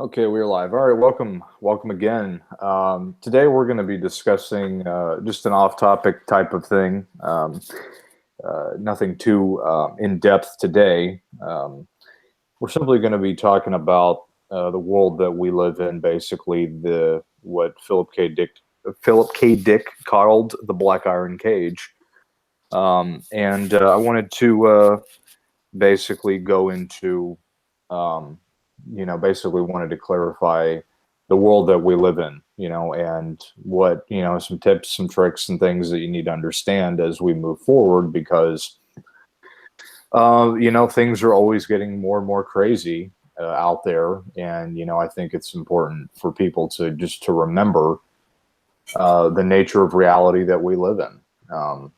Okay, we're live. All right, welcome again. Today we're going to be discussing just an off-topic type of thing. Nothing too in depth today. We're simply going to be talking about the world that we live in, basically the what Philip K. Dick called the Black Iron Cage, and I wanted to basically go into um, basically wanted to clarify the world that we live in, and what, some tips, some tricks, and things that you need to understand as we move forward, because, things are always getting more and more crazy out there. And, I think it's important for people to just to remember the nature of reality that we live in. And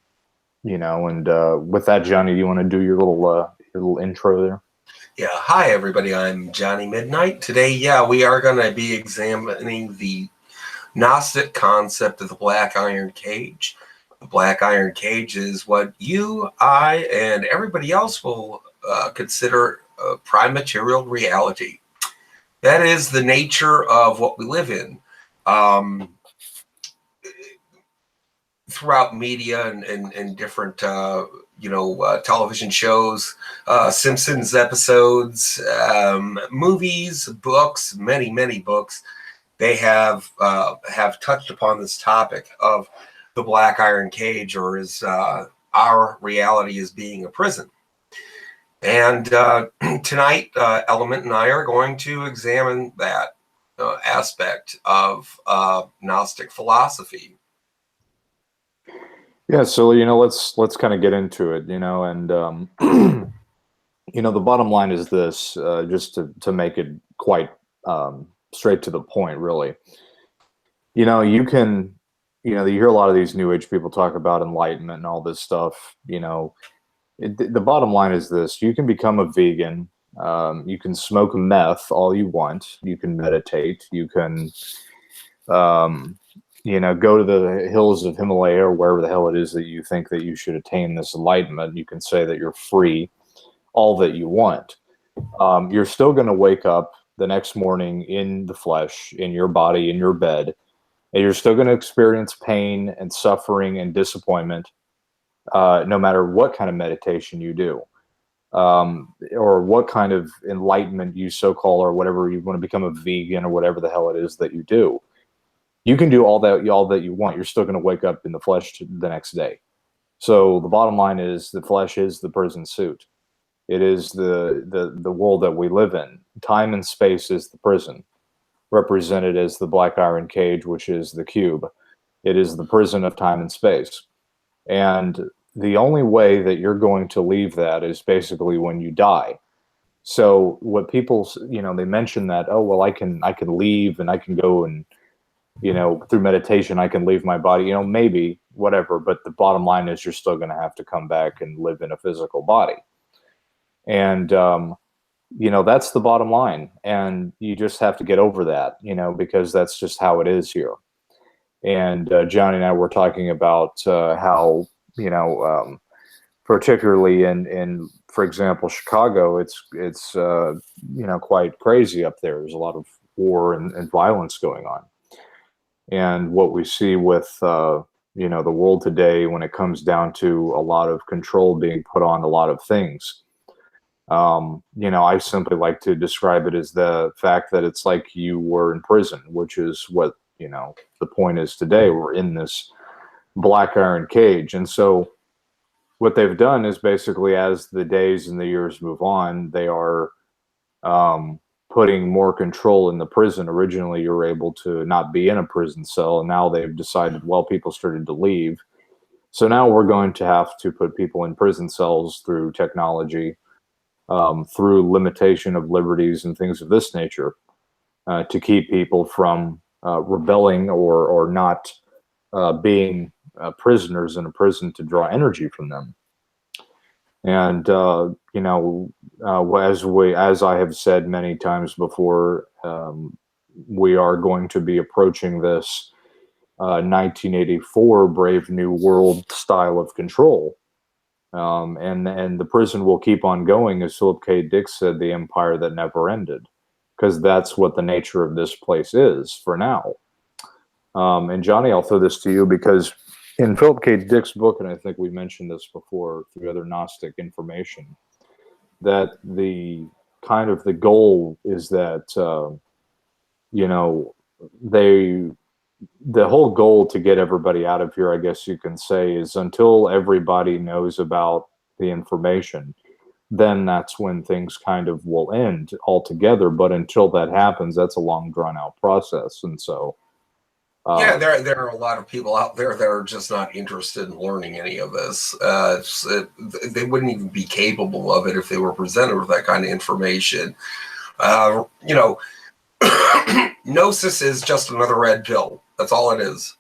with that, Johnny, do you want to do your little intro there? Yeah, hi everybody, I'm Johnny Midnight. Today, we are going to be examining the Gnostic concept of the Black Iron Cage. The Black Iron Cage is what you, I, and everybody else will consider prime material reality. That is the nature of what we live in. Throughout media and different television shows, Simpsons episodes, movies, books, many books, they have touched upon this topic of the Black Iron Cage, or is our reality as being a prison. And tonight, Element and I are going to examine that aspect of Gnostic philosophy. Yeah, so let's kind of get into it, and the bottom line is this, just to make it quite straight to the point, really. You can, you hear a lot of these New Age people talk about enlightenment and all this stuff. The bottom line is this: you can become a vegan, you can smoke meth all you want, you can meditate, you can go to the hills of Himalaya or wherever the hell it is that you think that you should attain this enlightenment. You can say that you're free, all that you want. You're still going to wake up the next morning in the flesh, in your body, in your bed, and you're still going to experience pain and suffering and disappointment, no matter what kind of meditation you do, or what kind of enlightenment you so-call, or whatever you want to become a vegan or whatever the hell it is that you do. You can do all that you want. You're still going to wake up in the flesh the next day. So the bottom line is the flesh is the prison suit. It is the world that we live in. Time and space is the prison, represented as the Black Iron Cage, which is the cube. It is the prison of time and space. And the only way that you're going to leave that is basically when you die. So what people, they mention that, oh, well, I can leave and I can go and, through meditation, I can leave my body, maybe, whatever. But the bottom line is you're still going to have to come back and live in a physical body. And, that's the bottom line. And you just have to get over that, because that's just how it is here. And Johnny and I were talking about how, particularly in, for example, Chicago, it's quite crazy up there. There's a lot of war and violence going on. And what we see with, the world today, when it comes down to a lot of control being put on a lot of things, I simply like to describe it as the fact that it's like you were in prison, which is what, the point is today. We're in this Black Iron Cage. And so what they've done is basically, as the days and the years move on, they are putting more control in the prison. Originally, you were able to not be in a prison cell, and now they've decided, well, people started to leave. So now we're going to have to put people in prison cells through technology, through limitation of liberties and things of this nature, to keep people from rebelling or not being prisoners in a prison, to draw energy from them. And as I have said many times before, we are going to be approaching this 1984 Brave New World style of control. And the prison will keep on going, as Philip K. Dick said, the empire that never ended. because that's what the nature of this place is for now. And Johnny, I'll throw this to you because in Philip K. Dick's book, and I think we mentioned this before through other Gnostic information, that the kind of the goal is that, you know, the whole goal to get everybody out of here, I guess you can say, is until everybody knows about the information, then that's when things kind of will end altogether. But until that happens, that's a long drawn out process. And so, Yeah, there are a lot of people out there that are just not interested in learning any of this. They wouldn't even be capable of it if they were presented with that kind of information. You know, gnosis is just another red pill. That's all it is.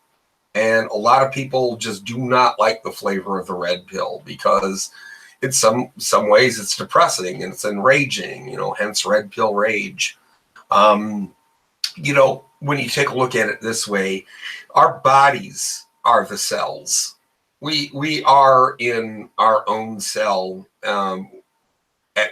And a lot of people just do not like the flavor of the red pill because in some ways it's depressing and it's enraging, you know, hence red pill rage. You know, when you take a look at it this way, our bodies are the cells. We are in our own cell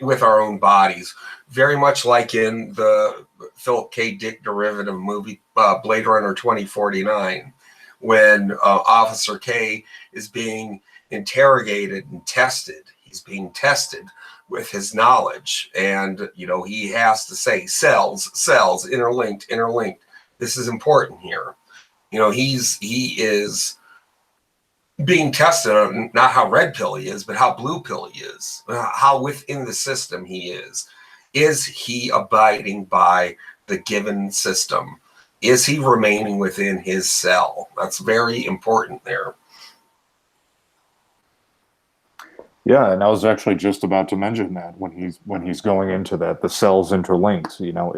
with our own bodies, very much like in the Philip K. Dick derivative movie Blade Runner 2049, when Officer K is being interrogated and tested. He's being tested with his knowledge, and you know, he has to say cells interlinked. This is important here. You know, he is being tested on not how red pill he is, but how blue pill he is, how within the system he is. Is he abiding by the given system? Is he remaining within his cell? That's very important there. yeah, and I was actually just about to mention that when he's going into that, the cells interlinked. You know,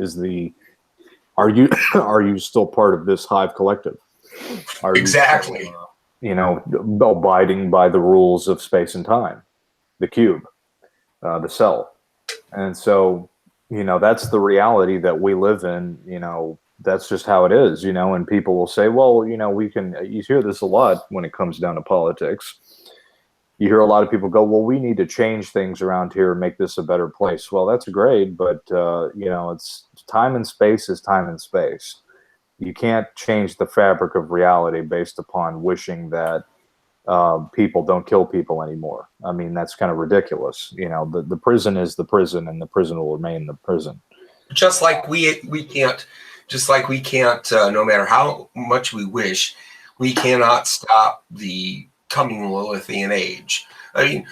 are you are you still part of this hive collective? Are Exactly. you still, you know, abiding by the rules of space and time, the cube, the cell? And so, you know, that's the reality that we live in. You know, that's just how it is. You know, and people will say, well, you know, you hear this a lot when it comes down to politics. You hear a lot of people go, well, we need to change things around here and make this a better place. Well, that's great, but you know, it's time and space is time and space. You can't change the fabric of reality based upon wishing that people don't kill people anymore. I mean, that's kind of ridiculous. You know, the prison is the prison, and the prison will remain the prison. Just like we can't, no matter how much we wish, we cannot stop the coming Lilithian age. I mean,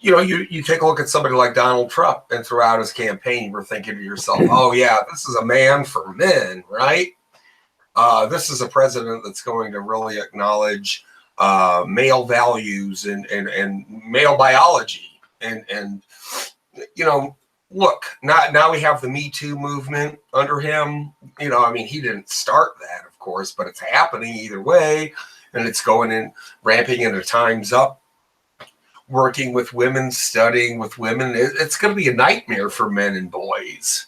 you know, you take a look at somebody like Donald Trump, and throughout his campaign, you're thinking to yourself, oh yeah, this is a man for men, right? This is a president that's going to really acknowledge male values and male biology. And you know, look, now we have the Me Too movement under him. You know, I mean, he didn't start that, of course, but it's happening either way. And it's going in, ramping into Time's Up, working with women, studying with women. It's going to be a nightmare for men and boys.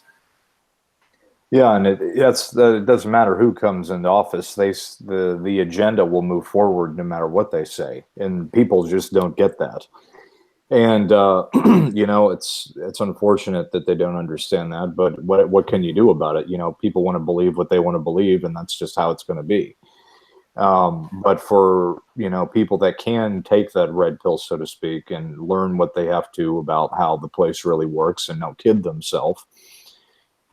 Yeah, and it doesn't matter who comes into office. The agenda will move forward no matter what they say, and people just don't get that. And you know, it's unfortunate that they don't understand that. But what can you do about it? You know, people want to believe what they want to believe, and that's just how it's going to be. But for, you know, people that can take that red pill, so to speak, and learn what they have to about how the place really works and not kid themselves,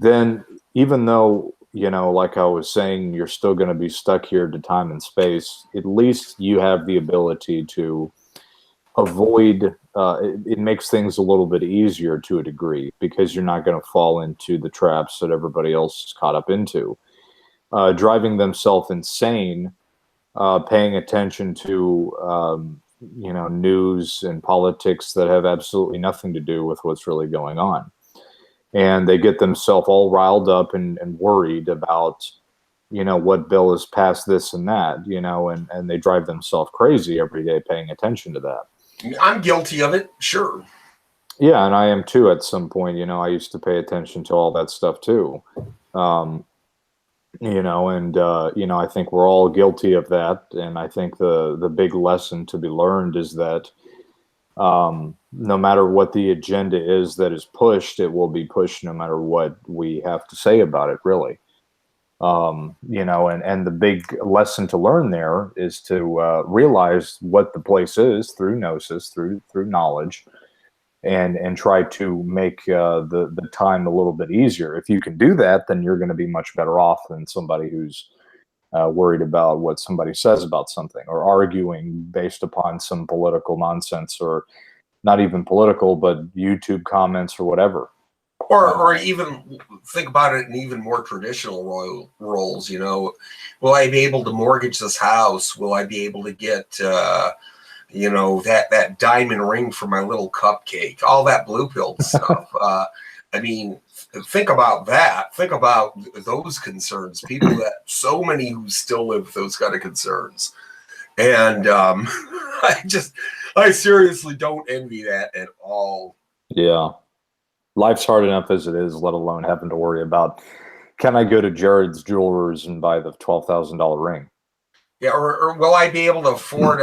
then even though, you know, like I was saying, you're still going to be stuck here to time and space, at least you have the ability to avoid, it makes things a little bit easier to a degree because you're not going to fall into the traps that everybody else is caught up into. Driving themselves insane, paying attention to, you know, news and politics that have absolutely nothing to do with what's really going on. And they get themselves all riled up and worried about, you know, what bill is passed, this and that, you know, and they drive themselves crazy every day paying attention to that. I'm guilty of it, sure. Yeah, and I am too at some point. You know, I used to pay attention to all that stuff too. You know, and you know, I think we're all guilty of that. And I think the big lesson to be learned is that No matter what the agenda is that is pushed, it will be pushed no matter what we have to say about it, really. And the big lesson to learn there is to realize what the place is through gnosis, through knowledge, and try to make the time a little bit easier. If you can do that, then you're going to be much better off than somebody who's worried about what somebody says about something, or arguing based upon some political nonsense, or not even political, but YouTube comments or whatever. Or even think about it in even more traditional roles. Will I be able to mortgage this house? Will I be able to get that diamond ring for my little cupcake? All that blue pill stuff. I mean, think about that. Think about those concerns. People that so many who still live with those kind of concerns, and I seriously don't envy that at all. Yeah. Life's hard enough as it is, let alone having to worry about, can I go to Jared's Jewelers and buy the $12,000 ring? Yeah, or will I be able to afford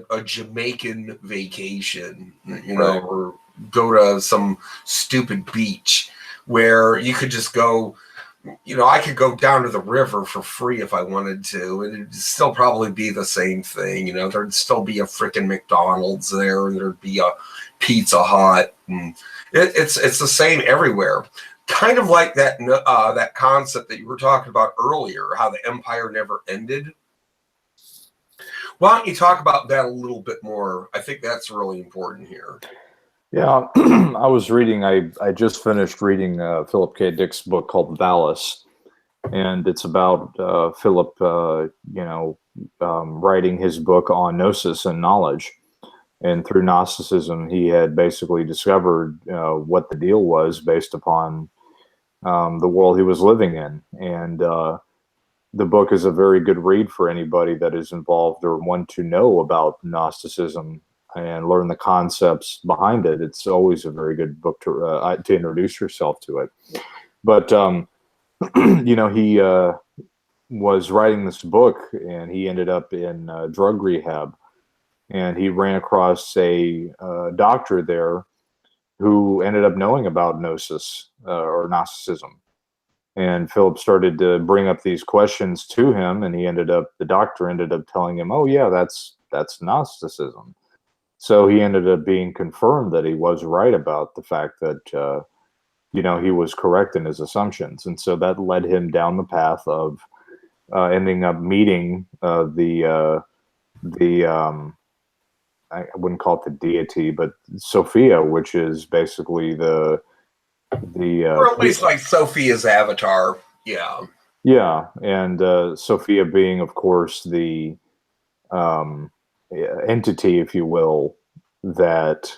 a Jamaican vacation, Right. or go to some stupid beach where you could just go, I could go down to the river for free if I wanted to, and it'd still probably be the same thing. There'd still be a freaking McDonald's there, and there'd be a Pizza Hut, and it's the same everywhere. Kind of like that concept that you were talking about earlier, how the empire never ended. Why don't you talk about that a little bit more? I think that's really important here. Yeah, I was reading, I just finished reading Philip K. Dick's book called Valles, and it's about Philip, writing his book on gnosis and knowledge. And through Gnosticism, he had basically discovered what the deal was based upon the world he was living in. And the book is a very good read for anybody that is involved or want to know about Gnosticism and learn the concepts behind it. It's always a very good book to introduce yourself to it. But he was writing this book, and he ended up in drug rehab, and he ran across a doctor there who ended up knowing about gnosis or Gnosticism. And Philip started to bring up these questions to him, and the doctor ended up telling him, "Oh yeah, that's Gnosticism." So he ended up being confirmed that he was right about the fact that he was correct in his assumptions, and so that led him down the path of ending up meeting the I wouldn't call it the deity, but Sophia, which is basically the or at least like Sophia's avatar. Yeah, and Sophia being, of course, the entity, if you will, that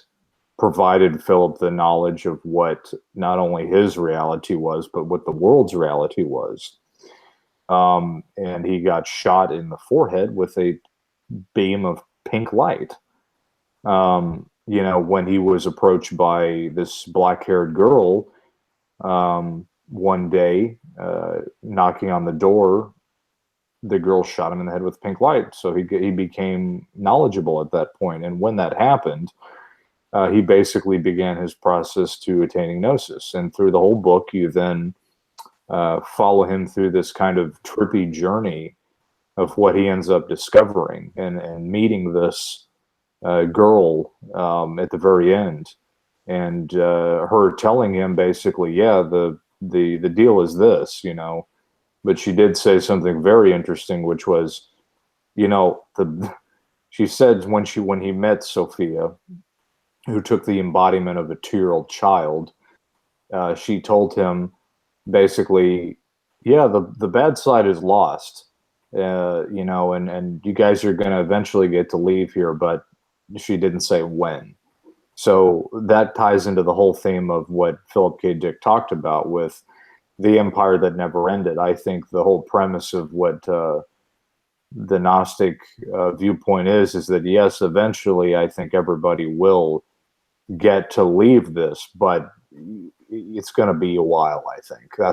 provided Philip the knowledge of what not only his reality was, but what the world's reality was. And he got shot in the forehead with a beam of pink light. When he was approached by this black-haired girl one day, knocking on the door, the girl shot him in the head with pink light. So he became knowledgeable at that point. And when that happened, he basically began his process to attaining gnosis. And through the whole book, you then follow him through this kind of trippy journey of what he ends up discovering and meeting this girl at the very end, and her telling him basically, yeah, the deal is this, but she did say something very interesting, which was, she said when he met Sophia, who took the embodiment of a 2-year-old child, she told him basically, yeah, the bad side is lost, and you guys are going to eventually get to leave here, but she didn't say when. So that ties into the whole theme of what Philip K. Dick talked about with the empire that never ended. I think the whole premise of what the Gnostic viewpoint is that, yes, eventually I think everybody will get to leave this, but it's going to be a while. I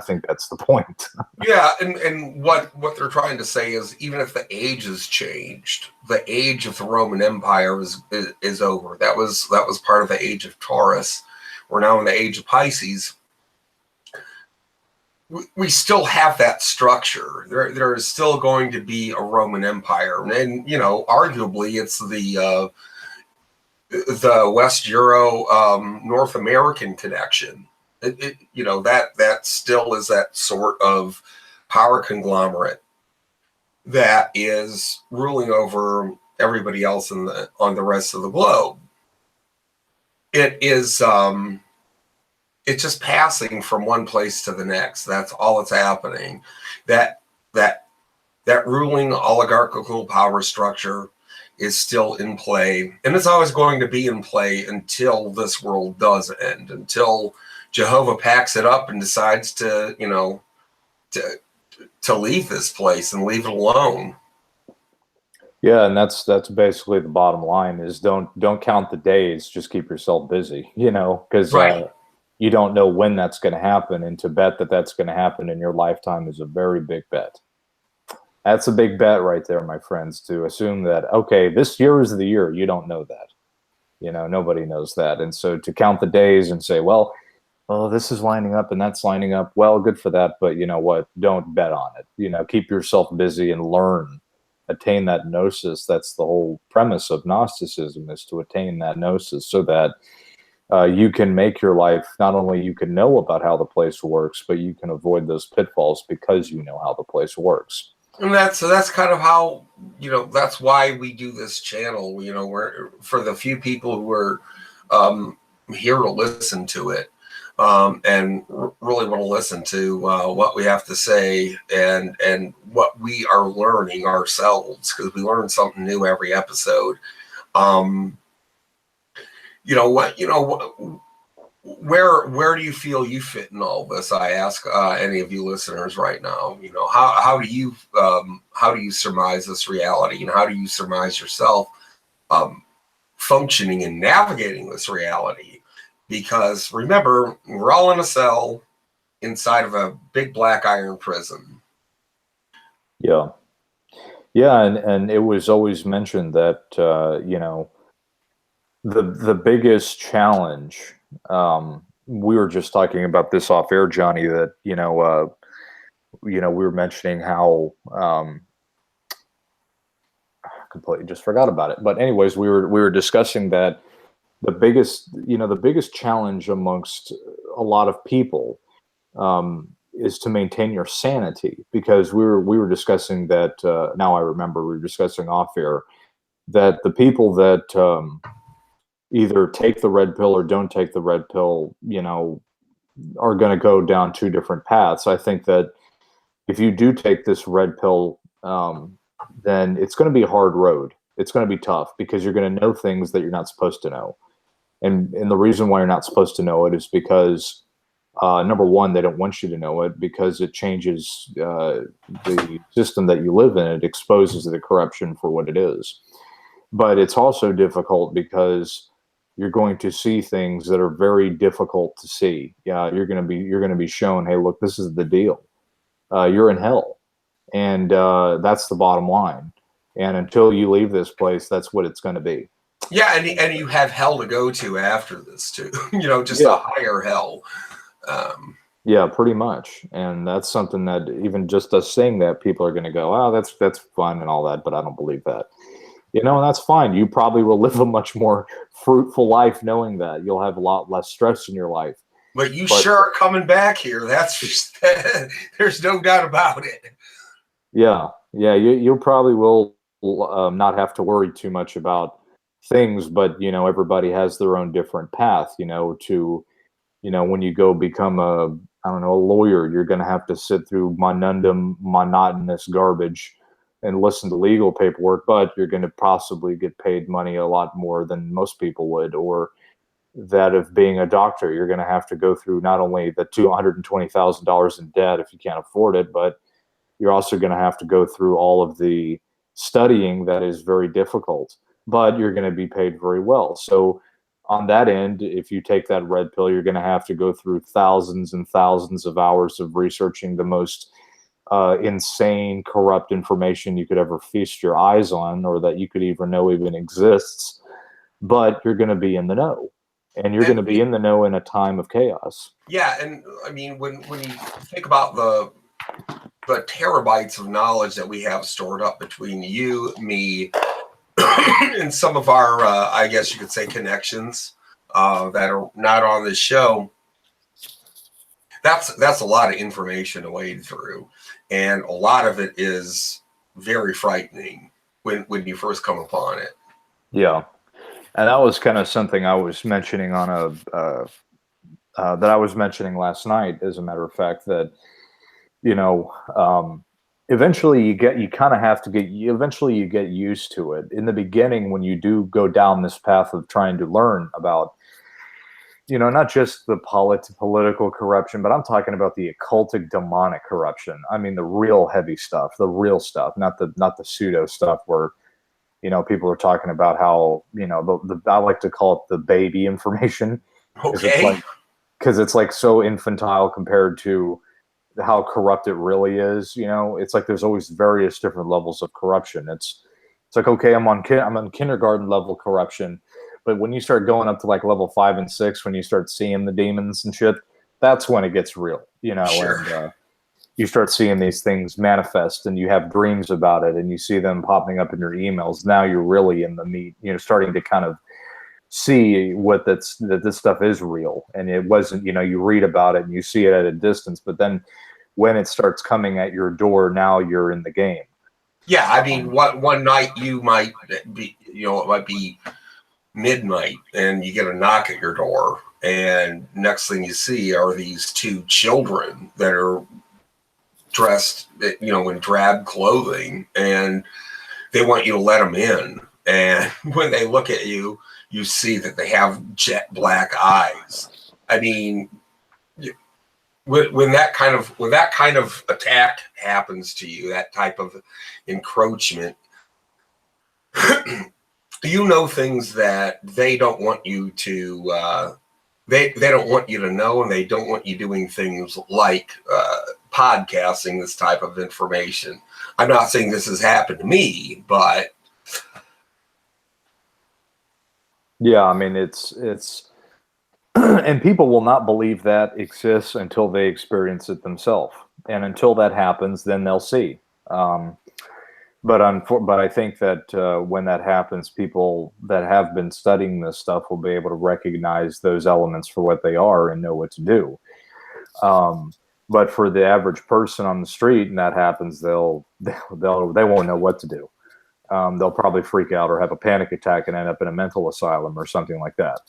think that's the point. Yeah, and what they're trying to say is, even if the age has changed, the age of the Roman Empire is over. That was part of the age of Taurus. We're now in the age of Pisces. We still have that structure. There is still going to be a Roman Empire, and arguably it's the West Euro North American connection. That still is that sort of power conglomerate that is ruling over everybody else on the rest of the globe. It is it's just passing from one place to the next. That's all that's happening. That ruling oligarchical power structure is still in play, and it's always going to be in play until this world does end, until Jehovah packs it up and decides to leave this place and leave it alone. Yeah, and that's basically the bottom line: is don't count the days, just keep yourself busy. Because Right. you don't know when that's going to happen, and to bet that that's going to happen in your lifetime is a very big bet. That's a big bet right there, my friends, to assume that, okay, this year is the year. You don't know that. Nobody knows that. And so to count the days and say, well, oh, this is lining up and that's lining up. Well, good for that. But you know what? Don't bet on it. Keep yourself busy and learn, attain that gnosis. That's the whole premise of Gnosticism, is to attain that gnosis so that you can make your life, not only you can know about how the place works, but you can avoid those pitfalls because you know how the place works. And that's kind of how, that's why we do this channel. We're, for the few people who are here to listen to it, and really want to listen to what we have to say and what we are learning ourselves, because we learn something new every episode. Where do you feel you fit in all this? I ask any of you listeners right now. How do you surmise this reality, and how do you surmise yourself functioning and navigating this reality? Because remember, we're all in a cell inside of a big black iron prison. Yeah, and it was always mentioned that the biggest challenge. We were just talking about this off air, Johnny. That we were mentioning how completely just forgot about it. But anyways, we were discussing that the biggest challenge amongst a lot of people is to maintain your sanity, because we were discussing that. Now I remember we were discussing off air that the people that either take the red pill or don't take the red pill, are going to go down two different paths. I think that if you do take this red pill, then it's going to be a hard road. It's going to be tough because you're going to know things that you're not supposed to know. And the reason why you're not supposed to know it is because, number one, they don't want you to know it, because it changes the system that you live in. It exposes the corruption for what it is. But it's also difficult because you're going to see things that are very difficult to see. Yeah, you're going to be shown, hey, look, this is the deal. You're in hell, and that's the bottom line. And until you leave this place, that's what it's going to be. Yeah, and you have hell to go to after this too. Just a higher hell. Yeah, pretty much. And that's something that even just us saying that, people are going to go, oh, that's fun and all that, but I don't believe that. And that's fine. You probably will live a much more fruitful life knowing that. You'll have a lot less stress in your life. But sure are coming back here. That's just, there's no doubt about it. Yeah. You probably will not have to worry too much about things, but everybody has their own different path. When you go become a lawyer, you're going to have to sit through monotonous garbage and listen to legal paperwork, but you're going to possibly get paid money a lot more than most people would. Or that of being a doctor, you're going to have to go through not only the $220,000 in debt if you can't afford it, but you're also going to have to go through all of the studying that is very difficult, but you're going to be paid very well. So on that end, if you take that red pill, you're going to have to go through thousands and thousands of hours of researching the most insane, corrupt information you could ever feast your eyes on, or that you could even know even exists. But you're going to be in the know, and you're going to be in the know in a time of chaos. Yeah, and I mean, when you think about the terabytes of knowledge that we have stored up between you, me, and some of our, I guess you could say, connections that are not on this show, that's a lot of information to wade through, and a lot of it is very frightening when you first come upon it. Yeah, and that was kind of something I was mentioning on that I was mentioning last night. As a matter of fact, that eventually you get used to it. In the beginning, when you do go down this path of trying to learn about, not just the political corruption, but I'm talking about the occultic demonic corruption. I mean, the real heavy stuff, the real stuff, not the pseudo stuff where, people are talking about how, I like to call it the baby information. Okay. Because it's like so infantile compared to how corrupt it really is. It's like there's always various different levels of corruption. It's like, okay, I'm on kindergarten level corruption, but when you start going up to like level 5 and 6, when you start seeing the demons and shit, that's when it gets real. Sure. And you start seeing these things manifest, and you have dreams about it, and you see them popping up in your emails. Now you're really in the meat. Starting to kind of see that this stuff is real, and it wasn't. You read about it and you see it at a distance, but then when it starts coming at your door, now you're in the game. Yeah, I mean, one night you might be, it might be midnight, and you get a knock at your door, and next thing you see are these two children that are dressed, in drab clothing, and they want you to let them in. And when they look at you, you see that they have jet black eyes. I mean, when that kind of attack happens to you, that type of encroachment, things that they don't want you to they don't want you to know, and they don't want you doing things like podcasting this type of information. I'm not saying this has happened to me, but yeah, I mean, it's and people will not believe that exists until they experience it themselves, and until that happens, then they'll see. But I think that when that happens, people that have been studying this stuff will be able to recognize those elements for what they are and know what to do. But for the average person on the street, and that happens, they won't know what to do. They'll probably freak out or have a panic attack and end up in a mental asylum or something like that.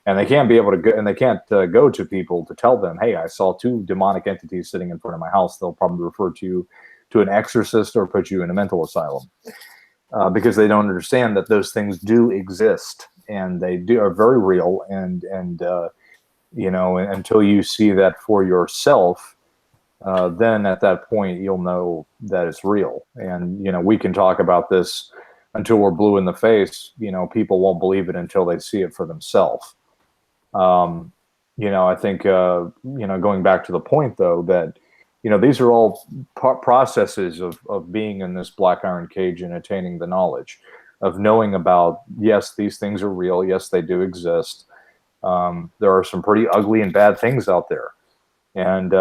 And they can't be able to go, and they can't go to people to tell them, "Hey, I saw two demonic entities sitting in front of my house." They'll probably refer to an exorcist or put you in a mental asylum because they don't understand that those things do exist, and they are very real. And until you see that for yourself, then at that point you'll know that it's real. And we can talk about this until we're blue in the face. People won't believe it until they see it for themselves. I think going back to the point though, that these are all processes of being in this black iron cage and attaining the knowledge of knowing about, yes, these things are real. Yes, they do exist. There are some pretty ugly and bad things out there. And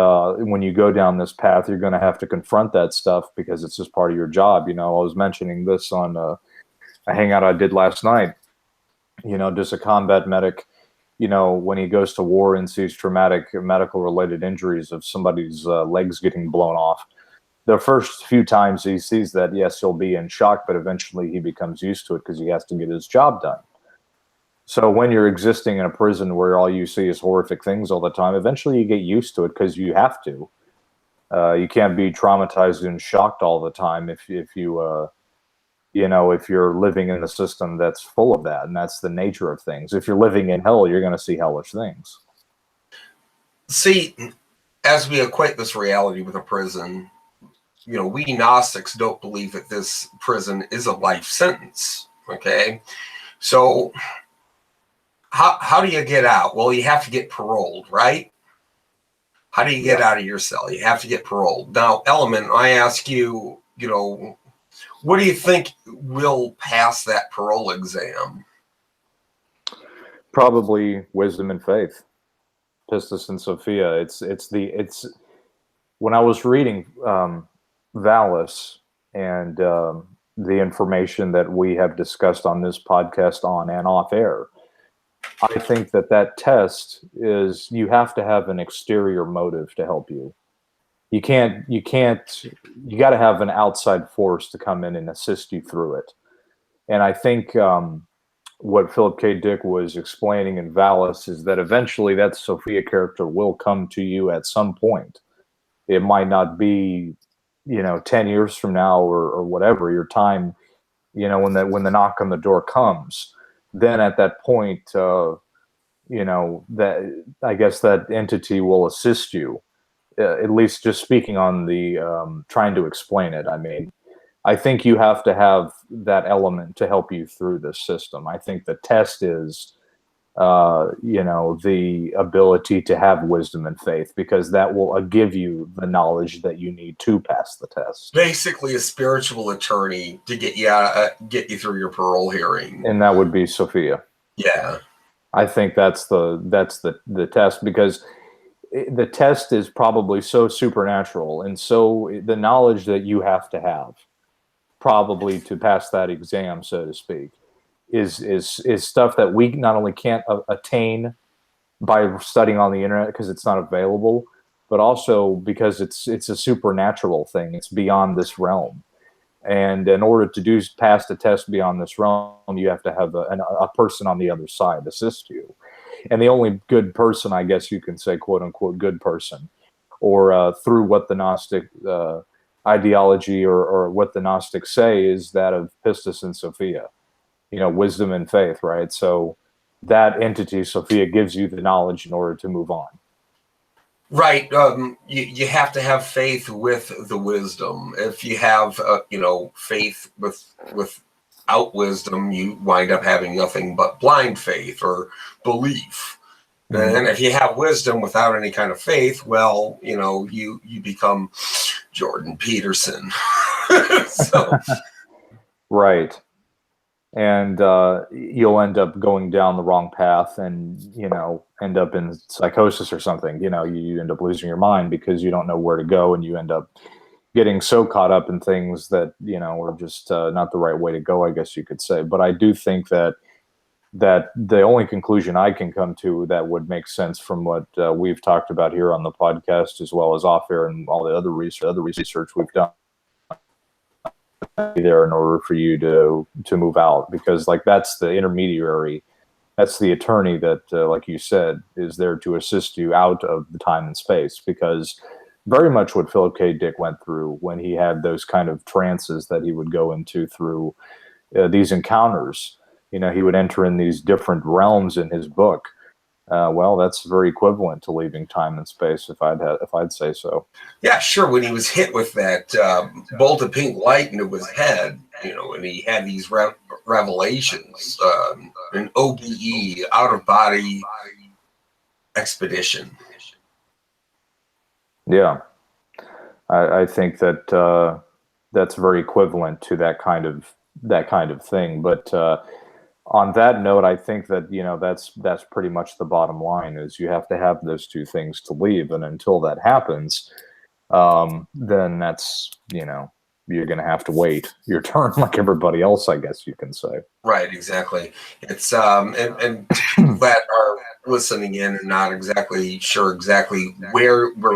when you go down this path, you're going to have to confront that stuff because it's just part of your job. I was mentioning this on a hangout I did last night. Just a combat medic, when he goes to war and sees traumatic medical related injuries of somebody's legs getting blown off, the first few times he sees that, yes, he'll be in shock, but eventually he becomes used to it because he has to get his job done. So when you're existing in a prison where all you see is horrific things all the time, eventually you get used to it because you have to. You can't be traumatized and shocked all the time if you're living in a system that's full of that, and that's the nature of things. If you're living in hell, you're going to see hellish things. See, as we equate this reality with a prison, we Gnostics don't believe that this prison is a life sentence. Okay, so how do you get out? Well, you have to get paroled, right? How do you get Yeah. out of your cell? You have to get paroled. Now, Element, I ask you, what do you think will pass that parole exam? Probably wisdom and faith. Pistis and Sophia. It's when I was reading Valles and the information that we have discussed on this podcast on and off air, I think that test is you have to have an exterior motive to help you. You got to have an outside force to come in and assist you through it. And I think what Philip K. Dick was explaining in Valles is that eventually that Sophia character will come to you at some point. It might not be, 10 years from now or whatever your time, when the knock on the door comes, then at that point, that I guess that entity will assist you, at least just speaking on the trying to explain it. I mean, I think you have to have that element to help you through this system. I think the test is, the ability to have wisdom and faith, because that will give you the knowledge that you need to pass the test. Basically, a spiritual attorney to get you through your parole hearing, And that would be Sophia. Yeah, I think that's the test, because the test is probably so supernatural, and so the knowledge that you have to have probably to pass that exam, so to speak, is stuff that we not only can't attain by studying on the internet because it's not available, but also because it's a supernatural thing. It's beyond this realm, and in order to pass the test beyond this realm, you have to have a person on the other side assist you. And the only good person, I guess you can say, quote unquote, good person, or through what the Gnostic ideology or what the Gnostics say, is that of Pistis and Sophia, wisdom and faith, right? So that entity, Sophia, gives you the knowledge in order to move on. right. You have to have faith with the wisdom. If you have, faith without wisdom, you wind up having nothing but blind faith or belief. Mhm. And if you have wisdom without any kind of faith, well, you become Jordan Peterson. So, Right. And you'll end up going down the wrong path, and end up in psychosis or something. You end up losing your mind because you don't know where to go, and you end up getting so caught up in things that are just not the right way to go, I guess you could say. But I do think that the only conclusion I can come to that would make sense from what we've talked about here on the podcast, as well as off air and all the other research we've done there, in order for you to move out, because like that's the intermediary, that's the attorney that like you said, is there to assist you out of the time and space. Because very much what Philip K. Dick went through when he had those kind of trances that he would go into through these encounters, he would enter in these different realms in his book. Well, that's very equivalent to leaving time and space, if I'd say so. yeah, sure. When he was hit with that bolt of pink light into his head, and he had these revelations, an OBE, out of body expedition. Yeah, I think that that's very equivalent to that kind of thing. But on that note, I think that that's pretty much the bottom line, is you have to have those two things to leave, and until that happens, then that's you're going to have to wait your turn like everybody else, I guess you can say. Right, exactly. It's and people that are listening in and not exactly sure exactly where we're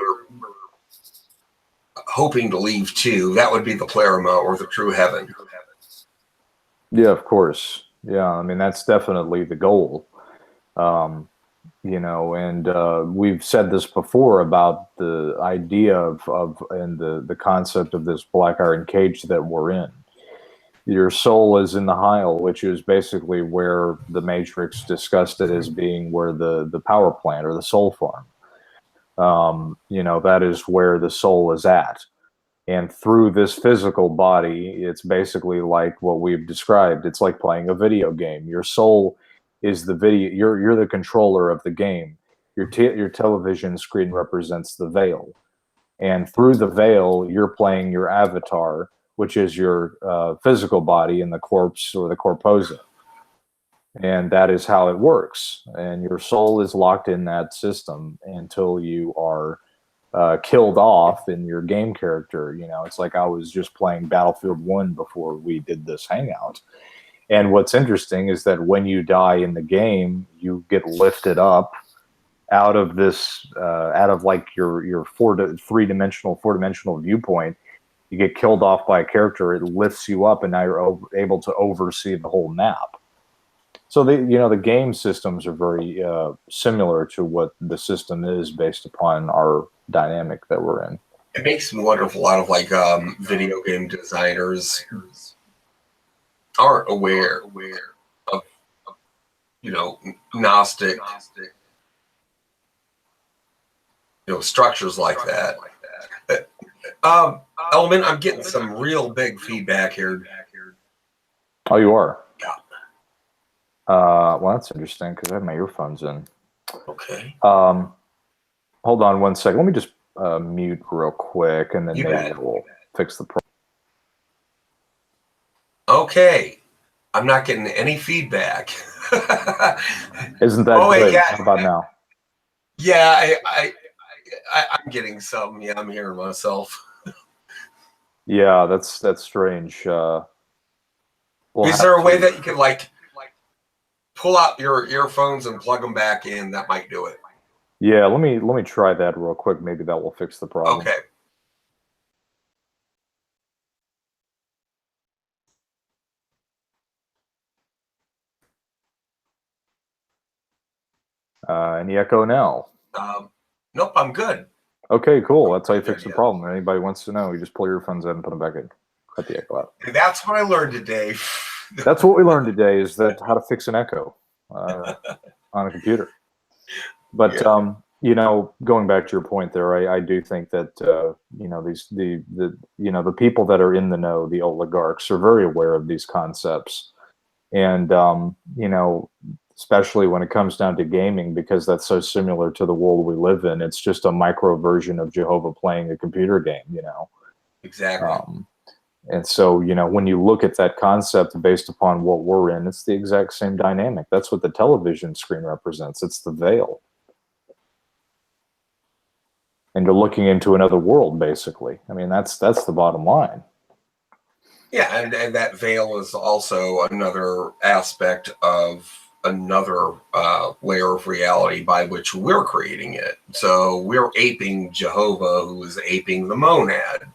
hoping to leave to, that would be the pleroma or the true heaven. Yeah, of course. Yeah, I mean, that's definitely the goal. And we've said this before about the idea of and the concept of this black iron cage that we're in. Your soul is in the Heil, which is basically where the Matrix discussed it as being where the power plant or the soul farm. That is where the soul is at. And through this physical body, it's basically like what we've described. It's like playing a video game. Your soul is the video. You're the controller of the game. Your television screen represents the veil, and through the veil, you're playing your avatar, which is your physical body in the corpse or the corposa. And that is how it works. And your soul is locked in that system until you are killed off in your game character. You know, it's like I was just playing Battlefield 1 before we did this hangout. And what's interesting is that when you die in the game, you get lifted up out of this, out of like your four-dimensional viewpoint. You get killed off by a character, it lifts you up, and now you're able to oversee the whole map. So the game systems are very similar to what the system is based upon our dynamic that we're in. It makes me wonder if a lot of like video game designers aren't aware of Gnostic structures like that. Element, I'm getting some real big feedback here. Oh, you are? Yeah. Well, that's interesting because I have my earphones in. Okay. Hold on one second. Let me just mute real quick, and then maybe we'll fix the problem. Okay. I'm not getting any feedback. Isn't that great? Yeah. How about now? Yeah, I'm getting some. Yeah, I'm hearing myself. Yeah, that's strange. Is there a way that you could like pull out your earphones and plug them back in? That might do it. Yeah, let me try that real quick. Maybe that will fix the problem. Okay. Any echo now? Nope, I'm good. Okay, cool. That's how you fix the problem. If anybody wants to know, you just pull your earphones out and put them back in. Cut the echo out. That's what I learned today. That's what we learned today, is that how to fix an echo on a computer. But going back to your point there, I do think that the people that are in the know, the oligarchs, are very aware of these concepts, and especially when it comes down to gaming, because that's so similar to the world we live in. It's just a micro version of Jehovah playing a computer game. Exactly. And so, when you look at that concept based upon what we're in, it's the exact same dynamic. That's what the television screen represents. It's the veil. And you're looking into another world, basically. I mean, that's the bottom line. Yeah, and that veil is also another aspect of another layer of reality by which we're creating it. So we're aping Jehovah, who is aping the monad.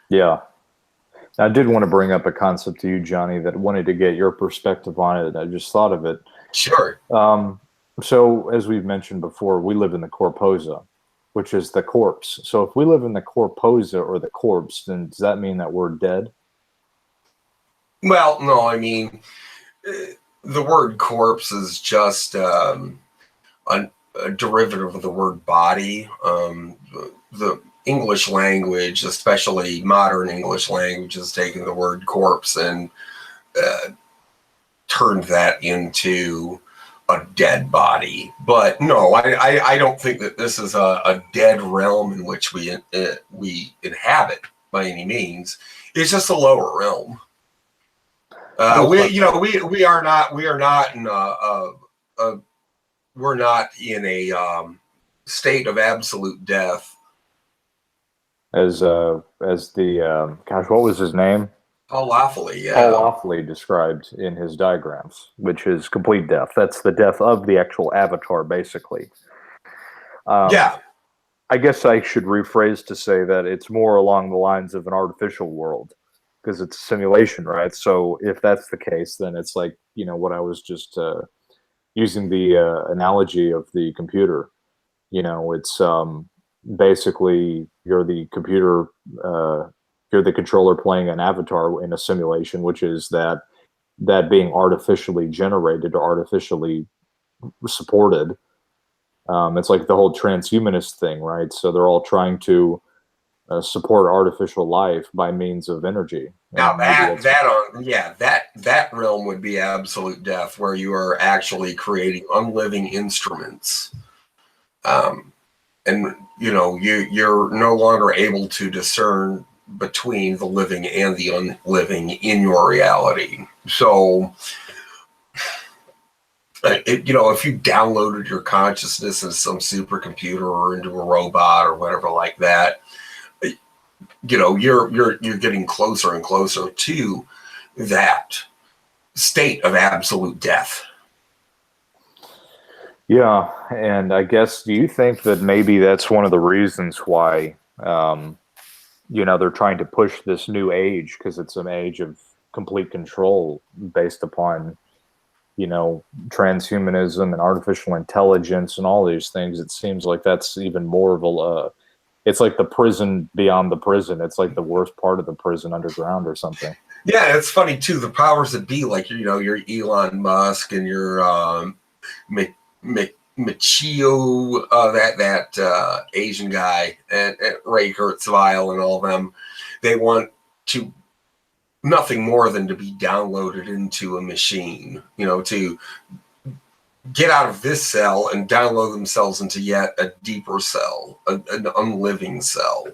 Yeah. I did want to bring up a concept to you, Johnny, that wanted to get your perspective on it. I just thought of it. Sure. So as we've mentioned before, we live in the corposa, which is the corpse. So if we live in the corposa or the corpse, then does that mean that we're dead? Well, no, I mean, the word corpse is just a derivative of the word body. The English language, especially modern English language, has taken the word corpse and turned that into a dead body. But no, I don't think that this is a dead realm in which we inhabit by any means. It's just a lower realm. We are not in a state of absolute death. As the gosh, what was his name? Paul Lawfully, yeah. Paul Lawfully described in his diagrams, which is complete death. That's the death of the actual avatar, basically. Yeah. I guess I should rephrase to say that it's more along the lines of an artificial world, because it's a simulation, right? So if that's the case, then it's like, what I was just using the analogy of the computer. It's basically you're the computer, you're the controller playing an avatar in a simulation, which is that being artificially generated or artificially supported. It's like the whole transhumanist thing, right? So they're all trying to support artificial life by means of energy. Now And maybe that's that realm would be absolute death, where you are actually creating unliving instruments, and you're no longer able to discern between the living and the unliving in your reality. So, if you downloaded your consciousness in some supercomputer or into a robot or whatever like that, you're getting closer and closer to that state of absolute death. Yeah, and I guess, do you think that maybe that's one of the reasons why, they're trying to push this new age, because it's an age of complete control based upon, transhumanism and artificial intelligence and all these things. It seems like that's even more of it's like the prison beyond the prison. It's like the worst part of the prison underground or something. Yeah, it's funny too. The powers that be, like your Elon Musk and your Michio, that Asian guy, and Ray Kurzweil and all of them, they want to nothing more than to be downloaded into a machine, to get out of this cell and download themselves into yet a deeper cell, an unliving cell.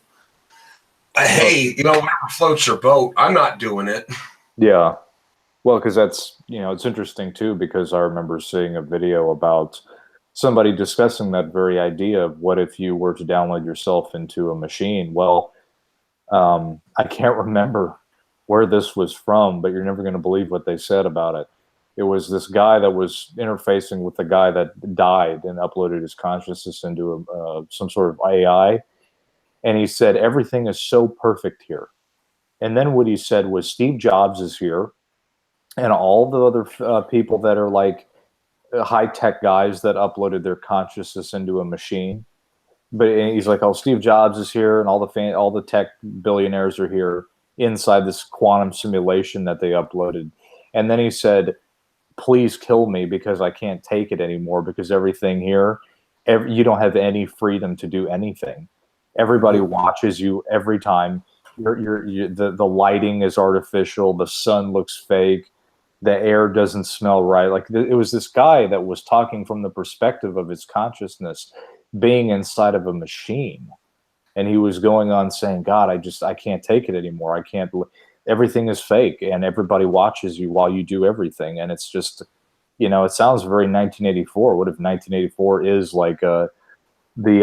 Hey, whatever floats your boat, I'm not doing it. Yeah. Well, because that's, it's interesting too, because I remember seeing a video about somebody discussing that very idea of what if you were to download yourself into a machine. Well, I can't remember where this was from, but you're never going to believe what they said about it. It was this guy that was interfacing with the guy that died and uploaded his consciousness into some sort of AI. And he said, everything is so perfect here. And then what he said was, Steve Jobs is here, and all the other people that are like high-tech guys that uploaded their consciousness into a machine. But he's like, oh, Steve Jobs is here, and all the tech billionaires are here inside this quantum simulation that they uploaded. And then he said, please kill me, because I can't take it anymore, because everything here, you don't have any freedom to do anything. Everybody watches you every time. The lighting is artificial. The sun looks fake. The air doesn't smell right. Like, it was this guy that was talking from the perspective of his consciousness being inside of a machine. And he was going on saying, God, I can't take it anymore. Everything is fake, and everybody watches you while you do everything. And it's just, it sounds very 1984. What if 1984 is like the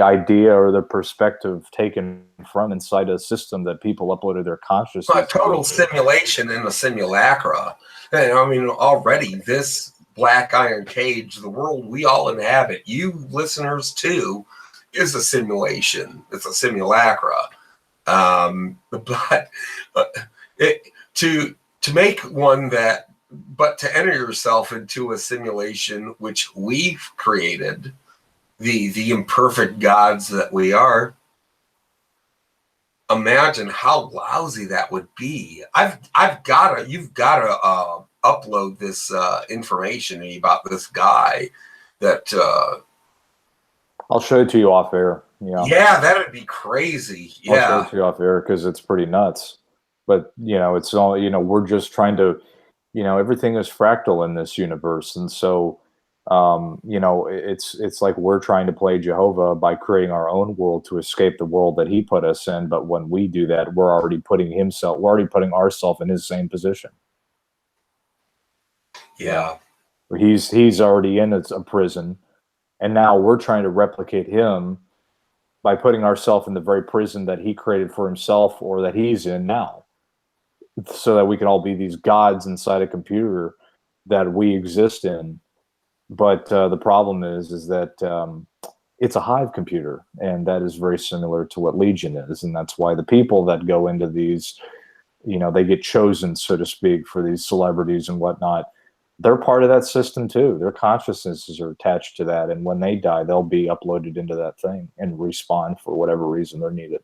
idea or the perspective taken from inside a system that people uploaded their consciousness? A total simulation in a simulacra. And I mean, already this black iron cage, the world we all inhabit, you listeners too, is a simulation. It's a simulacra. But to make one but to enter yourself into a simulation which we've created, the imperfect gods that we are. Imagine how lousy that would be. You've gotta upload this information about this guy that I'll show it to you off air. Yeah, that'd be crazy. Yeah, I'll show it to you off air, because it's pretty nuts. But it's all, we're just trying to, everything is fractal in this universe, and so it's like we're trying to play Jehovah by creating our own world to escape the world that he put us in. But when we do that, we're already putting ourselves in his same position. Yeah. He's already in a prison, and now we're trying to replicate him by putting ourselves in the very prison that he created for himself, or that he's in now, so that we can all be these gods inside a computer that we exist in. But the problem is that it's a hive computer, and that is very similar to what Legion is. And that's why the people that go into these, they get chosen, so to speak, for these celebrities and whatnot. They're part of that system too. Their consciousnesses are attached to that. And when they die, they'll be uploaded into that thing and respawn for whatever reason they're needed.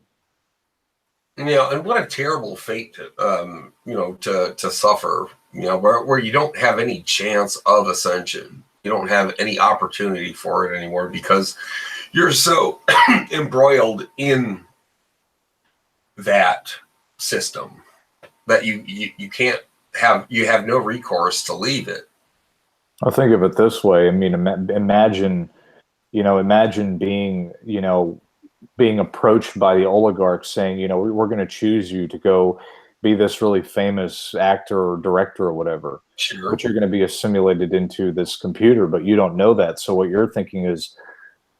And what a terrible fate to suffer, where you don't have any chance of ascension. You don't have any opportunity for it anymore, because you're so embroiled in that system that you can't have, you have no recourse to leave it. I think of it this way. I mean, imagine, imagine being, being approached by the oligarchs saying, we're going to choose you to go be this really famous actor or director or whatever, Sure. but you're going to be assimilated into this computer, but you don't know that. So what you're thinking is,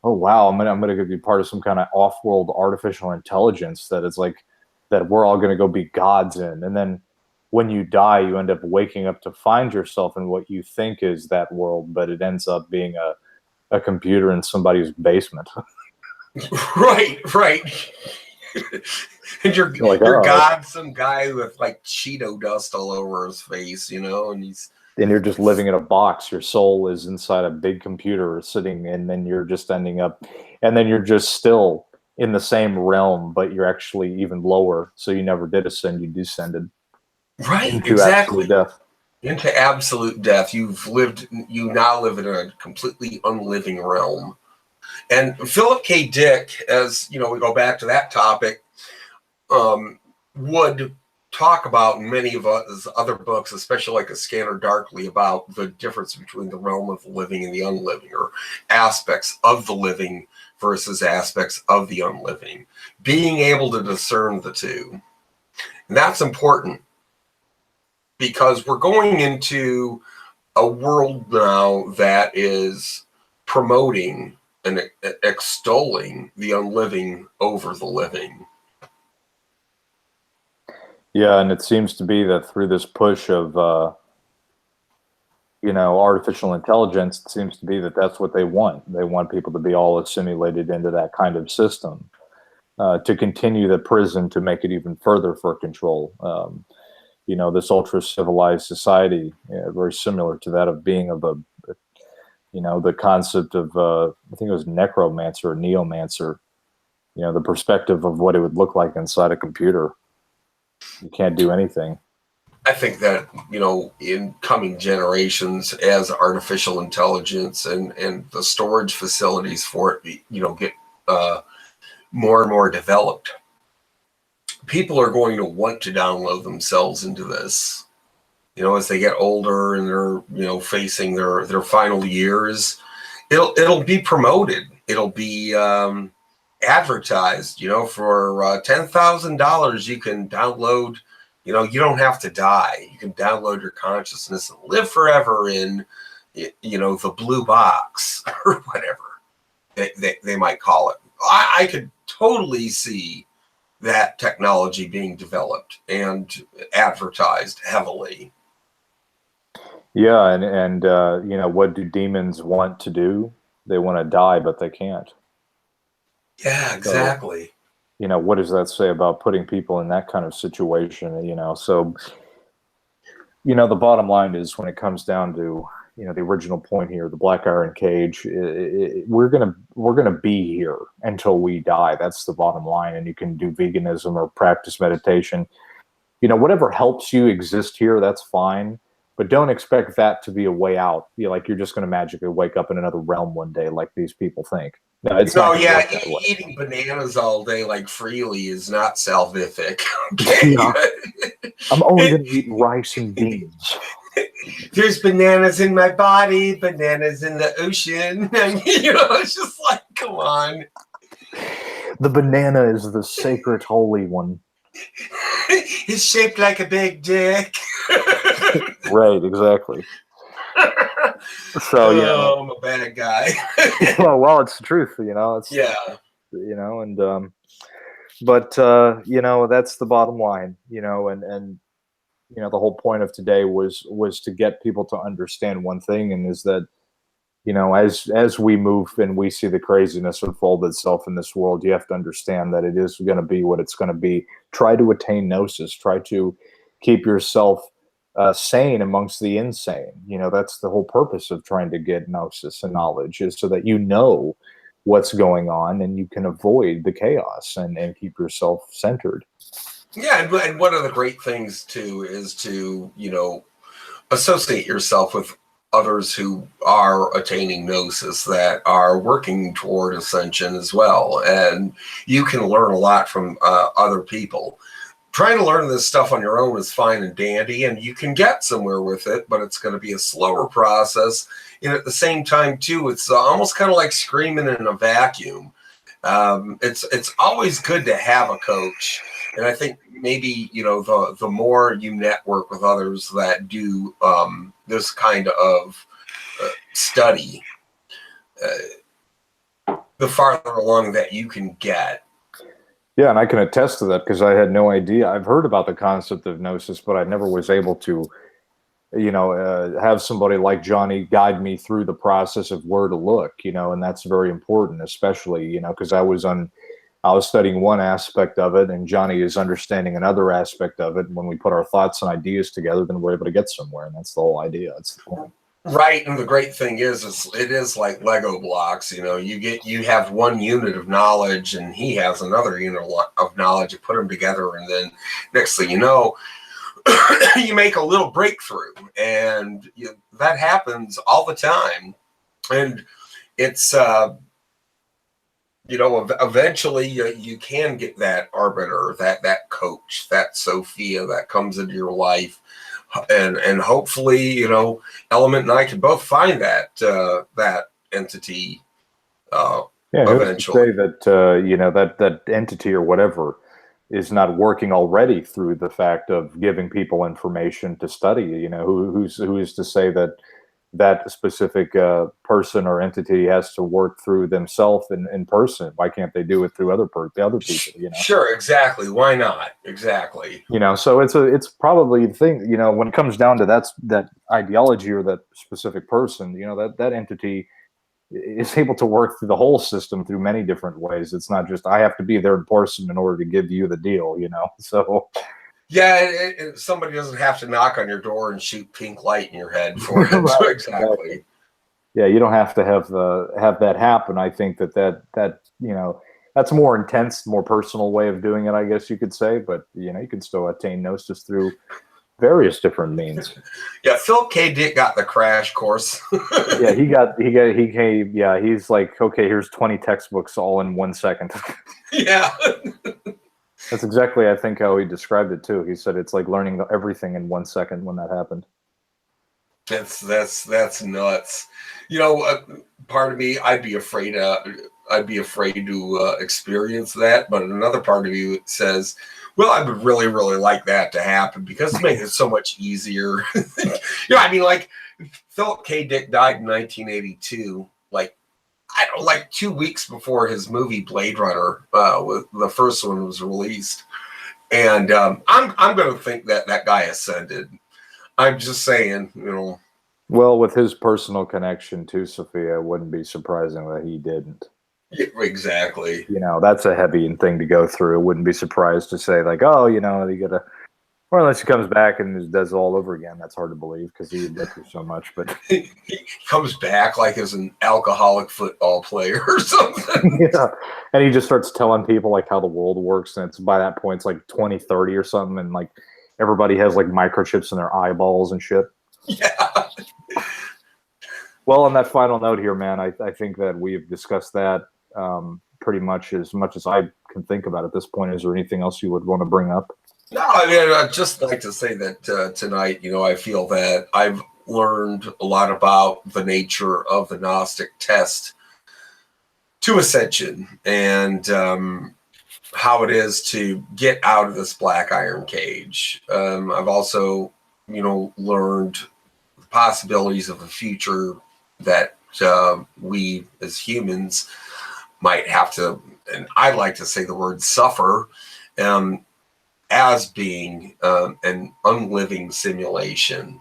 oh wow, I'm gonna be part of some kind of off-world artificial intelligence that is like that we're all gonna go be gods in. And then when you die, you end up waking up to find yourself in what you think is that world, but it ends up being a computer in somebody's basement. Right, right. And you're Like, you're oh, God, some guy with like Cheeto dust all over his face, and he's and you're just living in a box. Your soul is inside a big computer sitting, and then you're just ending up, and then you're just still in the same realm, but you're actually even lower. So you never did ascend; you descended right, into absolute exactly. death. Into absolute death. You now live in a completely unliving realm. And Philip K. Dick, as we go back to that topic, would talk about in many of his other books, especially like A Scanner Darkly, about the difference between the realm of the living and the unliving, or aspects of the living versus aspects of the unliving. Being able to discern the two. And that's important because we're going into a world now that is promoting and extolling the unliving over the living. Yeah, and it seems to be that through this push of artificial intelligence, it seems to be that that's what they want. They want people to be all assimilated into that kind of system, to continue the prison, to make it even further for control. This ultra civilized society, very similar to that of being of the concept of, I think it was necromancer or neomancer, the perspective of what it would look like inside a computer. You can't do anything. I think that, in coming generations, as artificial intelligence and the storage facilities for it, get more and more developed, people are going to want to download themselves into this. As they get older and they're, facing their final years, it'll be promoted. It'll be advertised, for $10,000 you can download, you don't have to die. You can download your consciousness and live forever in, the blue box or whatever they might call it. I could totally see that technology being developed and advertised heavily. Yeah, and what do demons want to do? They want to die, but they can't. Yeah, exactly. So, what does that say about putting people in that kind of situation? So, the bottom line is, when it comes down to, the original point here, the black iron cage, we're gonna be here until we die. That's the bottom line. And you can do veganism or practice meditation. Whatever helps you exist here, that's fine. But don't expect that to be a way out. Like you're just going to magically wake up in another realm one day, like these people think. No, it's not going to work that way. Eating bananas all day like freely is not salvific. Okay? Yeah. I'm only going to eat rice and beans. There's bananas in my body, bananas in the ocean. It's just like, come on. The banana is the sacred holy one. It's shaped like a big dick. Right, exactly. So I'm a bad guy. well, it's the truth, It's, yeah. And but that's the bottom line, and the whole point of today was to get people to understand one thing, and is that as we move and we see the craziness unfold itself in this world, you have to understand that it is going to be what it's going to be. Try to attain gnosis. Try to keep yourself sane amongst the insane. That's the whole purpose of trying to get gnosis and knowledge, is so that what's going on and you can avoid the chaos and keep yourself centered. Yeah, and one of the great things too is to, associate yourself with others who are attaining gnosis, that are working toward ascension as well. And you can learn a lot from other people. trying to learn this stuff on your own is fine and dandy, and you can get somewhere with it, but it's going to be a slower process. And at the same time, too, it's almost kind of like screaming in a vacuum. It's always good to have a coach, and I think maybe the more you network with others that do this kind of study, the farther along that you can get. Yeah, and I can attest to that because I had no idea. I've heard about the concept of gnosis, but I never was able to, have somebody like Johnny guide me through the process of where to look, and that's very important, especially, because I was studying one aspect of it, and Johnny is understanding another aspect of it. And when we put our thoughts and ideas together, then we're able to get somewhere, and that's the whole idea. That's the point. Right, and the great thing is it is like Lego blocks. You have one unit of knowledge, and he has another unit of knowledge. You put them together, and then next thing you know, you make a little breakthrough, and that happens all the time. And it's eventually you can get that arbiter, that coach, that Sophia that comes into your life. And hopefully, Element and I can both find that entity eventually. Say that that entity or whatever is not working already through the fact of giving people information to study. Who is to say that that specific person or entity has to work through themselves in person? Why can't they do it through the other people? Sure, exactly. Why not? Exactly. So it's probably the thing. When it comes down to that ideology or that specific person, that entity is able to work through the whole system through many different ways. It's not just I have to be there in person in order to give you the deal. So. Yeah, somebody doesn't have to knock on your door and shoot pink light in your head for it. Right, exactly. Yeah, you don't have to have that happen. I think that that's a more intense, more personal way of doing it, I guess you could say. But you can still attain gnosis through various different means. Yeah, Phil K. Dick got the crash course. Yeah, he came. Yeah, he's like, okay, here's 20 textbooks all in 1 second. Yeah. That's exactly, I think, how he described it too. He said it's like learning everything in 1 second when that happened. That's nuts. Part of me, I'd be afraid to experience that, but another part of you says, well, I would really, really like that to happen because it makes it so much easier. Like Philip K. Dick died in 1982. Like 2 weeks before his movie Blade Runner, with the first one was released, and I'm going to think that guy ascended. I'm just saying, Well, with his personal connection to Sophia, it wouldn't be surprising that he didn't. Yeah, exactly. That's a heavy thing to go through. It wouldn't be surprised to say like, oh, you gotta. Or unless he comes back and does it all over again. That's hard to believe because he went through so much. But he comes back like as an alcoholic football player or something. Yeah, and he just starts telling people like how the world works, and it's by that point it's like 2030 or something, and like everybody has like microchips in their eyeballs and shit. Yeah. Well, on that final note here, man, I think that we've discussed that pretty much as I can think about at this point. Is there anything else you would want to bring up? No, I'd just like to say that tonight, I feel that I've learned a lot about the nature of the Gnostic test to ascension and how it is to get out of this black iron cage. I've also, learned the possibilities of a future that we as humans might have to, and I like to say the word suffer, as being an unliving simulation.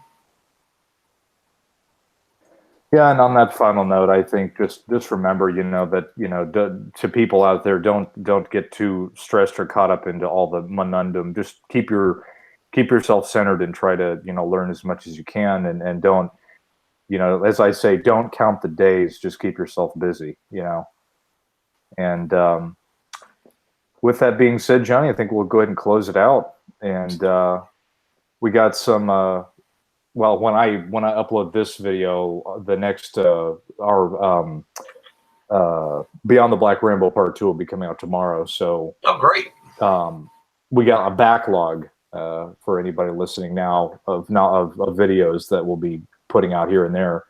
Yeah, and on that final note, I think just remember, that to people out there, don't get too stressed or caught up into all the monundum. Just keep yourself centered and try to learn as much as you can, and don't as I say, don't count the days. Just keep yourself busy, and. With that being said, Johnny, I think we'll go ahead and close it out. And we got some. Well, when I upload this video, the next our Beyond the Black Rainbow Part 2 will be coming out tomorrow. So, oh, great. we got a backlog for anybody listening now of videos that we'll be putting out here and there.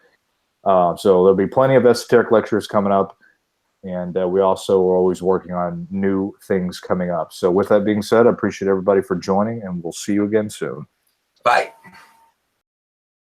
So there'll be plenty of esoteric lectures coming up, and we also are always working on new things coming up. So with that being said, I appreciate everybody for joining, and we'll see you again soon. Bye.